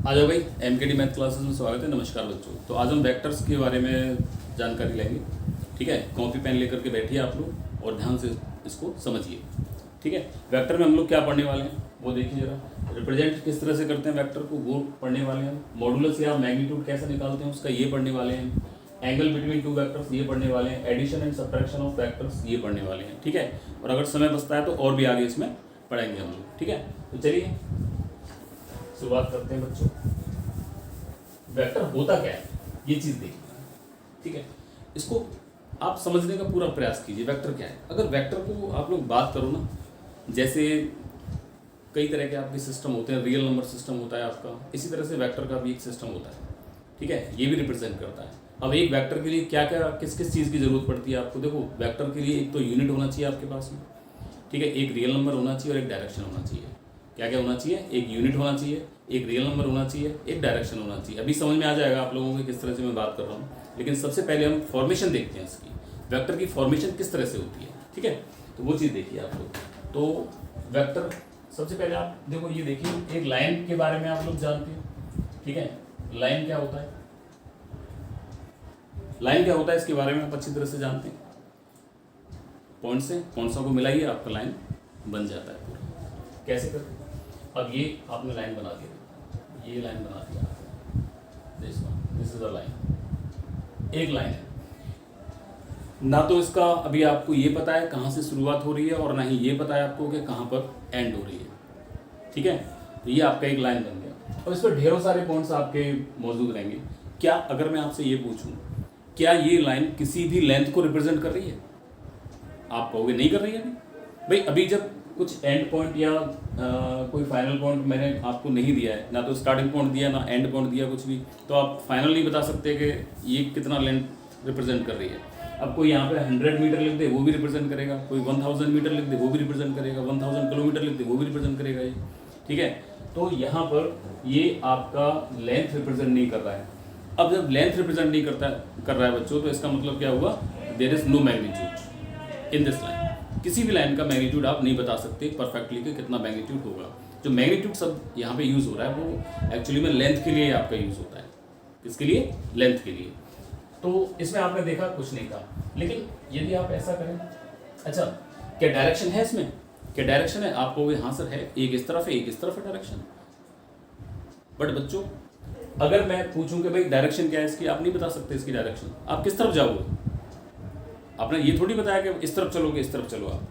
आ जाओ भाई, MKD math classes में स्वागत है। नमस्कार बच्चों। तो आज हम वेक्टर्स के बारे में जानकारी लेंगे। ठीक है, कॉपी पेन लेकर के बैठिए आप लोग और ध्यान से इसको समझिए। ठीक है, वेक्टर में हम लोग क्या पढ़ने वाले हैं वो देखिए जरा। रिप्रेजेंट किस तरह से करते हैं वेक्टर को वो पढ़ने वाले हैं। मॉडुलस या मैग्नीट्यूड कैसे निकालते हैं उसका ये पढ़ने वाले हैं। एंगल बिटवीन टू वेक्टर्स ये पढ़ने वाले हैं। Addition and subtraction of vectors ये पढ़ने वाले हैं। ठीक है, और अगर समय बचता है तो और भी आगे इसमें पढ़ेंगे हम लोग। ठीक है, तो चलिए शुरुआत करते हैं बच्चों। वेक्टर होता क्या है ये चीज देखिए। ठीक है, इसको आप समझने का पूरा प्रयास कीजिए। वेक्टर क्या है? अगर वेक्टर को आप लोग बात करो ना, जैसे कई तरह के आपके सिस्टम होते हैं, रियल नंबर सिस्टम होता है आपका, इसी तरह से वेक्टर का भी एक सिस्टम होता है। ठीक है, ये भी रिप्रेजेंट करता है। अब एक वेक्टर के लिए क्या क्या किस किस चीज़ की जरूरत पड़ती है आपको? देखो, वेक्टर के लिए एक तो यूनिट होना चाहिए आपके पास में। ठीक है, एक रियल नंबर होना चाहिए और एक डायरेक्शन होना चाहिए। क्या क्या होना चाहिए? एक यूनिट होना चाहिए, एक रियल नंबर होना चाहिए, एक डायरेक्शन होना चाहिए। अभी समझ में आ जाएगा आप लोगों को किस तरह से मैं बात कर रहा हूँ, लेकिन सबसे पहले हम फॉर्मेशन देखते हैं इसकी। वेक्टर की फॉर्मेशन किस तरह से होती है। ठीक है, तो वो चीज़ देखिए आप लोग। तो वेक्टर सबसे पहले आप देखो, ये देखिए, एक लाइन के बारे में आप लोग जानते हैं। ठीक है, लाइन क्या होता है? लाइन क्या होता है इसके बारे में आप अच्छी तरह से जानते हैं। पॉइंट से पॉइंट्सों को मिलाइए, आपका लाइन बन जाता है पूरा। कैसे करते हैं? अब ये आपने लाइन बना दी, ये लाइन बना दिया, दिस इज अ लाइन। एक लाइन है ना, तो इसका अभी आपको ये पता है कहाँ से शुरुआत हो रही है और ना ही ये पता है आपको कि कहाँ पर एंड हो रही है। ठीक है, तो ये आपका एक लाइन बन गया और इस पर ढेरों सारे पॉइंट्स आपके मौजूद रहेंगे। क्या अगर मैं आपसे ये पूछूं, क्या ये लाइन किसी भी लेंथ को रिप्रेजेंट कर रही है? आप कहोगे नहीं कर रही है। भाई अभी जब कुछ एंड पॉइंट या कोई फाइनल पॉइंट मैंने आपको नहीं दिया है, ना तो स्टार्टिंग पॉइंट दिया ना एंड पॉइंट दिया कुछ भी, तो आप फाइनल नहीं बता सकते कि ये कितना लेंथ रिप्रेजेंट कर रही है। अब कोई यहाँ पे 100 मीटर लिख दे वो भी रिप्रेजेंट करेगा, कोई 1000 मीटर लिख दे वो भी रिप्रेजेंट करेगा, 1000 किलोमीटर लिख दे वो भी रिप्रेजेंट करेगा ये। ठीक है, तो यहाँ पर ये आपका लेंथ रिप्रेजेंट नहीं कर रहा है। अब जब लेंथ रिप्रेजेंट नहीं कर रहा है बच्चों, तो इसका मतलब क्या हुआ? There is no magnitude in this line. किसी भी लाइन का मैग्नीट्यूड आप नहीं बता सकते परफेक्टली कि कितना मैग्नीट्यूड होगा। जो मैग्नीट्यूड सब यहाँ पे यूज़ हो रहा है वो एक्चुअली में लेंथ के लिए आपका यूज़ होता है। किसके लिए? लेंथ के लिए। तो इसमें आपने देखा कुछ नहीं था, लेकिन यदि आप ऐसा करें, अच्छा क्या डायरेक्शन है इसमें? क्या डायरेक्शन है? आप कहोगे हाँ सर है, एक इस तरफ है एक इस तरफ है डायरेक्शन। बट बच्चों, अगर मैं पूछूं कि भाई डायरेक्शन क्या है इसकी, आप नहीं बता सकते इसकी डायरेक्शन। आप किस तरफ जाओगे? आपने ये थोड़ी बताया कि इस तरफ चलोगे इस तरफ चलो आप।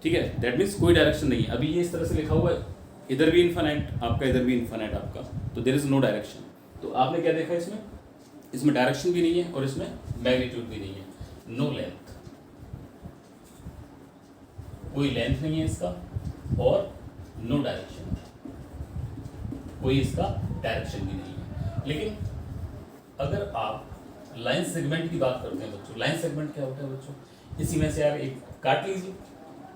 ठीक है, दैट मीन्स कोई डायरेक्शन नहीं है। अभी ये इस तरह से लिखा हुआ है, इधर भी इन्फिनिट आपका, इधर भी इन्फिनिट आपका, तो देयर इज नो डायरेक्शन। तो आपने क्या देखा इसमें? इसमें डायरेक्शन भी नहीं है और इसमें मैग्नीट्यूड भी नहीं है। नो लेंथ, कोई लेंथ नहीं है इसका, और नो डायरेक्शन, कोई इसका डायरेक्शन भी नहीं है। लेकिन अगर आप लाइन सेगमेंट की बात करते हैं बच्चों, लाइन सेगमेंट क्या होता है बच्चों? इसी में से आप एक काट लीजिए,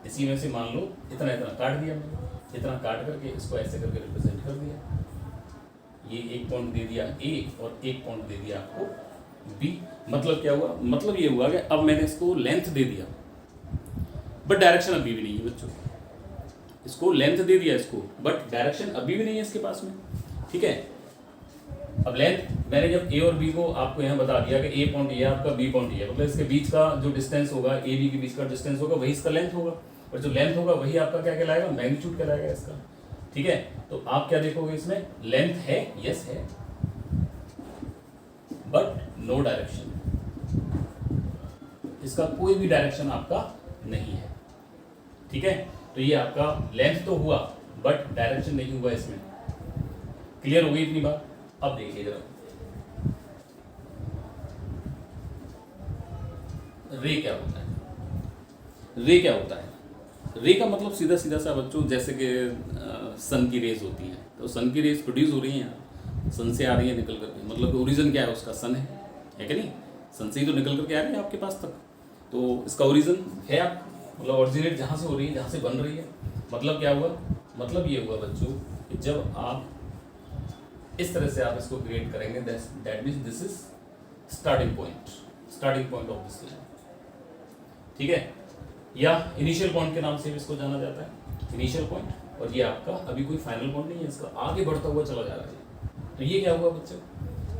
इसी में से मान लो इतना इतना काट दिया मैंने, इतना काट करके इसको ऐसे करके रिप्रेजेंट कर दिया। ये एक पॉइंट दे दिया ए और एक पॉइंट दे दिया आपको बी। मतलब क्या हुआ? मतलब ये हुआ कि अब मैंने इसको लेंथ दे दिया, बट डायरेक्शन अभी भी नहीं है बच्चों। इसको लेंथ दे दिया इसको, बट डायरेक्शन अभी भी नहीं है इसके पास में। ठीक है, अब लेंथ मैंने जब ए और बी को आपको यहाँ बता दिया कि ए पॉइंट ये आपका, बी पॉइंट ये, मतलब इसके बीच का जो डिस्टेंस होगा, ए बी के बीच का डिस्टेंस होगा, वही इसका लेंथ होगा। और जो लेंथ होगा वही आपका क्या कहलाएगा? मैग्नीट्यूड कहलाएगा इसका। ठीक है, तो आप क्या देखोगे इसमें? लेंथ है, यस है, बट नो डायरेक्शन। इसका कोई भी डायरेक्शन आपका नहीं है। ठीक है, तो ये आपका लेंथ तो हुआ बट डायरेक्शन नहीं हुआ इसमें। क्लियर हो गई इतनी बात? अब देखिए जरा, रे क्या होता है? रे क्या होता है? रे का मतलब सीधा सीधा सा बच्चों, जैसे कि सन की रेज होती है, तो सन की रेज प्रोड्यूस हो रही हैं, सन से आ रही है निकल करके, मतलब ओरिजिन क्या है उसका? सन है कि नहीं? सन से ही तो निकल करके आ रही है आपके पास तक, तो इसका ओरिजिन है आप, मतलब ओरिजिनेट जहाँ से हो रही है, जहाँ से बन रही है। मतलब क्या हुआ? मतलब ये हुआ बच्चों कि जब आप इस तरह से आप इसको क्रिएट करेंगे, that means this is starting point of this line. ठीक है, या इनिशियल पॉइंट के नाम से भी इसको जाना जाता है, इनिशियल पॉइंट। और ये आपका अभी कोई फाइनल पॉइंट नहीं है, इसका आगे बढ़ता हुआ चला जा रहा है। तो ये क्या हुआ बच्चों,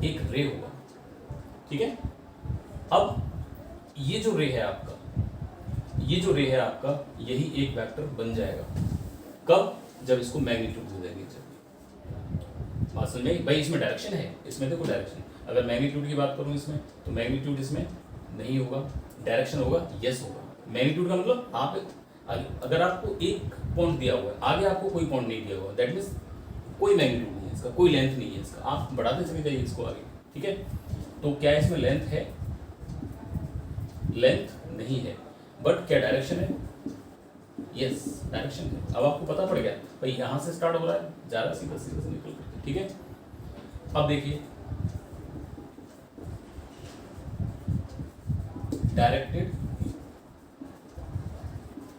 एक रे हुआ, ठीक है। अब ये जो रे है आपका, ये जो रे है आपका, यही एक वेक्टर बन जाएगा। कब, जब इसको मैग्नीट्यूड दे देंगे। जब बात समझ में भाई, इसमें डायरेक्शन है, इसमें देखो डायरेक्शन, अगर मैग्नीट्यूड की बात करूं इसमें, तो मैग्नीट्यूड इसमें नहीं होगा, डायरेक्शन होगा, यस होगा। मैग्नीट्यूड का मतलब आप अगर आपको एक पॉइंट दिया हुआ है, आगे आपको कोई पॉइंट नहीं दिया हुआ, दैट मीन्स कोई मैग्नीट्यूड नहीं है इसका, कोई लेंथ नहीं है इसका, आप बढ़ाते चले जाइए इसको आगे, ठीक है। तो क्या इसमें लेंथ है, लेंथ नहीं है, बट क्या डायरेक्शन है, यस डायरेक्शन है। अब आपको पता पड़ गया भाई, यहां से स्टार्ट हो रहा है, जा रहा है सीधा सीधा से निकल करके, ठीक है। अब देखिए directed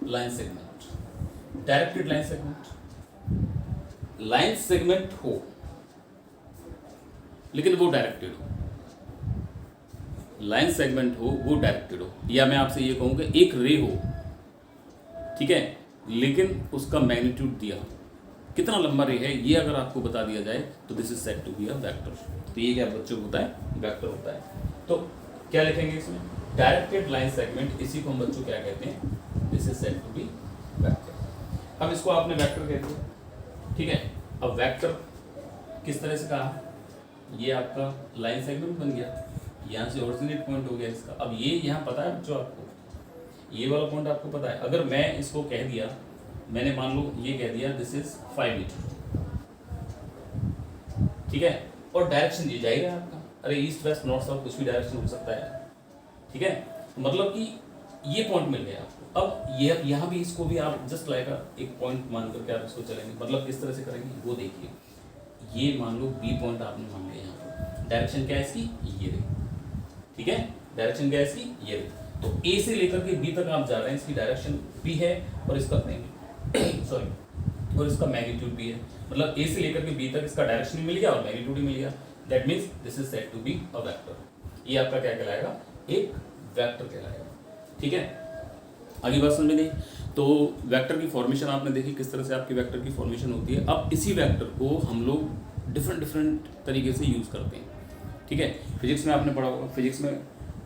line segment, directed line segment, line segment हो लेकिन वो डायरेक्टेड हो, लाइन सेगमेंट हो वो डायरेक्टेड हो, या मैं आपसे ये कहूँगा एक रे हो, ठीक है, लेकिन उसका मैग्नीट्यूड दिया, कितना लंबा रे है ये अगर आपको बता दिया जाए तो this is said to be a vector. तो ये क्या बच्चों को होता है, वेक्टर होता है। तो क्या लिखेंगे इसमें, डायरेक्टेड लाइन सेगमेंट, इसी को हम बच्चों क्या कहते हैं, this is said to be vector. अब इसको आपने वेक्टर कह दिया, ठीक है। अब वेक्टर किस तरह से कहा, ये आपका लाइन सेगमेंट बन गया, यहाँ से ओरिजिनेट पॉइंट हो गया इसका। अब ये यहाँ पता है बच्चों आपको, ये वाला पॉइंट आपको पता है। अगर मैं इसको कह दिया, मैंने मान लो ये कह दिया दिस इज 5 मीटर, ठीक है, और डायरेक्शन ये जाएगा आपका, अरे ईस्ट वेस्ट नॉर्थ साउथ कुछ भी डायरेक्शन हो सकता है, ठीक है। तो मतलब कि ये पॉइंट मिल गया आपको। अब ये यहाँ भी इसको भी आप जस्ट लाइक एक पॉइंट मान करके आप इसको चलेंगे, मतलब किस तरह से करेंगे वो देखिए। ये मान लो बी पॉइंट आपने मान लिया, यहाँ पर डायरेक्शन क्या है इसकी, ये रही, ठीक है, डायरेक्शन क्या है इसकी, ये रही। तो ए से लेकर के बी तक आप जा रहे हैं, इसकी डायरेक्शन बी है और इसका सॉरी और इसका मैग्नीट्यूड भी है, मतलब ए से लेकर के बी तक इसका डायरेक्शन भी मिल गया और मैग्नीट्यूड भी मिल गया, that means this is said to be a vector. ये आपका क्या कहलाएगा, एक वेक्टर कहलाएगा, ठीक है। आगे बात समझ में नहीं, तो वेक्टर की फॉर्मेशन आपने देखी किस तरह से आपकी वेक्टर की फॉर्मेशन होती है। अब इसी वेक्टर को हम लोग डिफरेंट तरीके से यूज़ करते हैं, ठीक है। फिजिक्स में आपने पढ़ा होगा, फिजिक्स में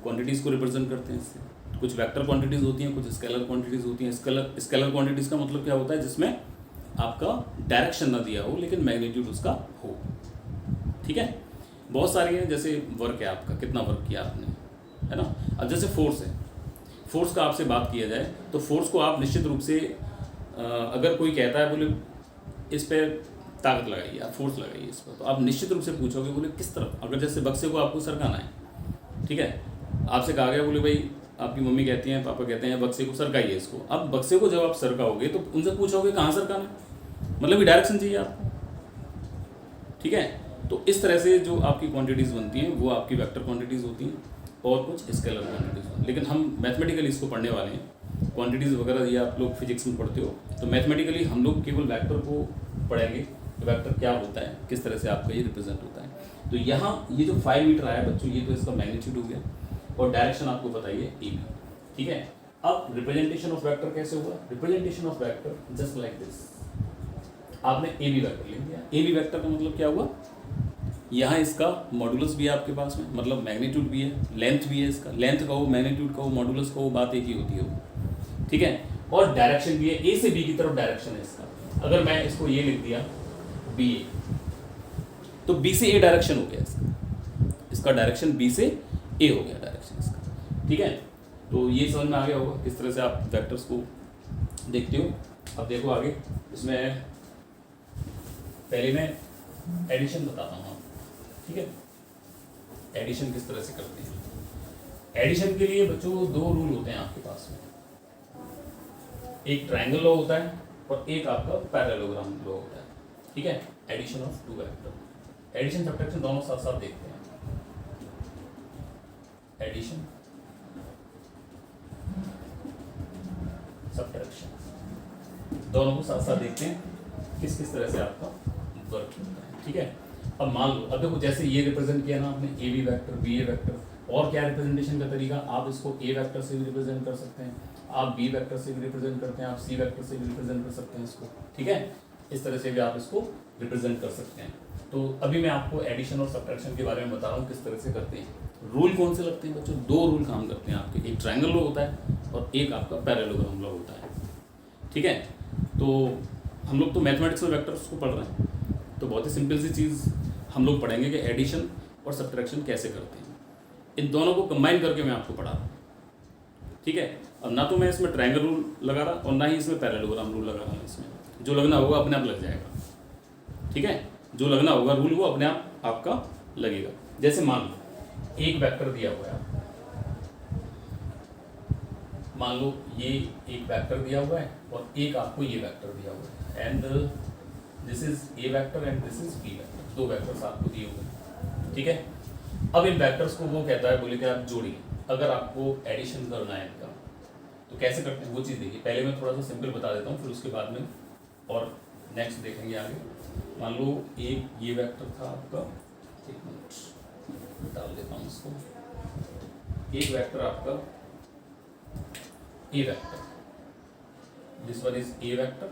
क्वांटिटीज़ को रिप्रेजेंट करते हैं इससे, कुछ वेक्टर क्वांटिटीज़ होती हैं, कुछ स्केलर क्वांटिटीज़ होती हैं। स्केलर क्वांटिटीज़ का मतलब क्या होता है, जिसमें आपका डायरेक्शन ना दिया हो लेकिन मैग्नीट्यूड उसका हो, ठीक है। बहुत सारी है, जैसे वर्क है आपका, कितना वर्क किया आपने, है ना। अब जैसे फोर्स है, फोर्स का आपसे बात किया जाए तो फोर्स को आप निश्चित रूप से अगर कोई कहता है बोले इस पर ताकत लगाइए, आप फोर्स लगाइए इस पर, तो आप निश्चित रूप से पूछोगे बोले किस तरफ। अगर जैसे बक्से को आपको सरकाना है, ठीक है, आपसे कहा गया बोले भाई आपकी मम्मी कहती हैं, पापा कहते हैं बक्से को सरकाइए इसको। अब बक्से को जब आप सरकाओगे तो उनसे पूछोगे कहाँ सरकाना है, मतलब ये डायरेक्शन चाहिए आपको, ठीक है। तो इस तरह से जो आपकी क्वांटिटीज़ बनती हैं वो आपकी वेक्टर क्वांटिटीज़ होती हैं और कुछ स्केलर क्वांटिटीज़ होती हैं। लेकिन हम मैथमेटिकली इसको पढ़ने वाले हैं, क्वांटिटीज़ वगैरह ये आप लोग फिजिक्स में पढ़ते हो, तो मैथमेटिकली हम लोग केवल वेक्टर को पढ़ेंगे, तो वेक्टर क्या होता है, किस तरह से आपका ये रिप्रेजेंट होता है। तो यहाँ ये जो 5 मीटर आया बच्चों, ये तो इसका मैग्नीट्यूड हो गया और डायरेक्शन आपको बताइए ए बी, ठीक है। अब रिप्रेजेंटेशन ऑफ वेक्टर कैसे हुआ, representation of vector just like this, आपने ए बी वेक्टर ले लिया। ए बी वेक्टर का मतलब क्या हुआ, यहाँ इसका मॉडुलस भी है आपके पास में, मतलब मैग्नीट्यूड भी है, लेंथ भी है इसका, लेंथ का हो, मैग्नीट्यूड का हो, मॉडुलस का हो, बात एक ही होती है, ठीक है। और डायरेक्शन भी है, ए से बी की तरफ डायरेक्शन है इसका। अगर मैं इसको ये लिख दिया बी ए, तो बी से ए डायरेक्शन हो गया इसका डायरेक्शन बी से ए हो गया डायरेक्शन इसका, ठीक है। तो ये समझ में आ गया होगा किस तरह से आप वेक्टर्स को देखते हो। अब देखो आगे, इसमें पहले मैं एडिशन बताता हूँ, ठीक है। एडिशन किस तरह से करते हैं, एडिशन के लिए बच्चों 2 रूल होते हैं आपके पास में, एक ट्रायंगल लॉ होता है और एक आपका पैरेललोग्राम लॉ होता है, ठीक है। Addition of 2 vector, addition subtraction दोनों साथ साथ देखते हैं। एडिशन सब्ट्रैक्शन दोनों को साथ साथ देखते हैं किस किस तरह से आपका वर्क होता है, ठीक है। अब मान लो, अब देखो जैसे ये रिप्रेजेंट किया ना आपने, A B vector, B A vector, और क्या रिप्रेजेंटेशन का तरीका, आप इसको ए वेक्टर से भी रिप्रेजेंट कर सकते हैं, आप बी वेक्टर से भी रिप्रेजेंट करते हैं, आप सी वेक्टर से भी रिप्रेजेंट कर सकते हैं इसको, ठीक है। इस तरह से भी आप इसको रिप्रेजेंट कर सकते हैं। तो अभी मैं आपको एडिशन और सब्ट्रैक्शन के बारे में बता रहा हूँ किस तरह से करते हैं। रूल कौन से लगते हैं बच्चों? दो रूल काम करते हैं आपके, एक ट्रायंगल लॉ होता है और एक आपका पैरेललोग्राम लॉ होता है। ठीक है, तो हम लोग तो मैथमेटिक्स में वेक्टर्स को पढ़ रहे हैं, तो बहुत ही सिंपल सी चीज़ हम लोग पढ़ेंगे कि एडिशन और सब्ट्रैक्शन कैसे करते हैं। इन दोनों को कंबाइन करके मैं आपको पढ़ा रहा हूँ। ठीक है, अब ना तो मैं इसमें ट्रायंगल रूल लगा रहा और ना ही इसमें पैरेललोग्राम रूल लगा रहा हूँ। इसमें जो लगना होगा अपने आप लग जाएगा। ठीक है, जो लगना होगा रूल वो अपने आप आपका लगेगा। जैसे मान लो एक वेक्टर दिया हुआ है आपको, मान लो ये एक वेक्टर दिया हुआ है और एक आपको ये वेक्टर दिया हुआ है, and this is A vector and this is B vector. दो वेक्टर्स आपको दिए हुए हैं। ठीक है, अब इन वेक्टर्स को वो कहता है, बोले कि आप जोड़िए। अगर आपको एडिशन करना है इनका तो कैसे करते हैं वो चीज़ देखिए। पहले मैं थोड़ा सा सिंपल बता देता हूँ, फिर उसके बाद में और नेक्स्ट देखेंगे आगे। मान लो एक ये वेक्टर था आपका, एक मिनट डाल देता हूँ इसको। एक वेक्टर आपका A vector, this one is A vector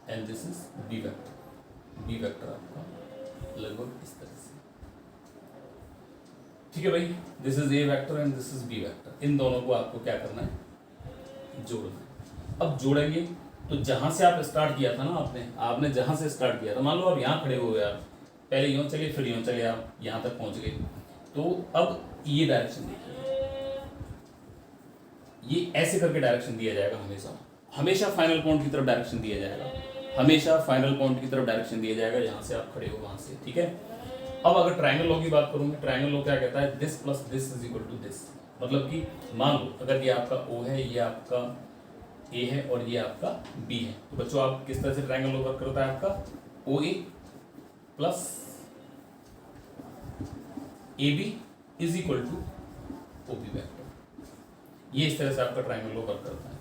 and this is B vector. B vector आपका लगभग इस तरह से। ठीक है भाई, this is A vector and this is B vector. इन दोनों को आपको क्या करना है? जोड़ना है। अब जोड़ेंगे तो जहां से आप स्टार्ट किया था ना, आपने जहां से स्टार्ट किया था, मान लो आप यहाँ खड़े हो गए, आप पहले यूँ चलिए फिर यूँ चलिए, आप यहाँ तक पहुंच गए। तो अब ये डायरेक्शन देखिए, ये ऐसे करके डायरेक्शन दिया जाएगा। हमेशा फाइनल पॉइंट की तरफ डायरेक्शन दिया जाएगा। हमेशा फाइनल पॉइंट की तरफ डायरेक्शन दिया जाएगा जहां से आप खड़े हो वहां से। ठीक है, अब अगर ट्रायंगल लॉ की बात करूंगा, ट्रायंगल लॉ क्या कहता है? This plus this is equal to this. मतलब कि मान लो अगर ये आपका O है, ये आपका A है और ये आपका B है, तो बच्चों आप किस तरह से ट्रायंगल लॉ वर्क करता है? आपका OA plus AB is equal to OB vector. ये इस तरह से आपका ट्रायंगल लॉ वर्क करता है।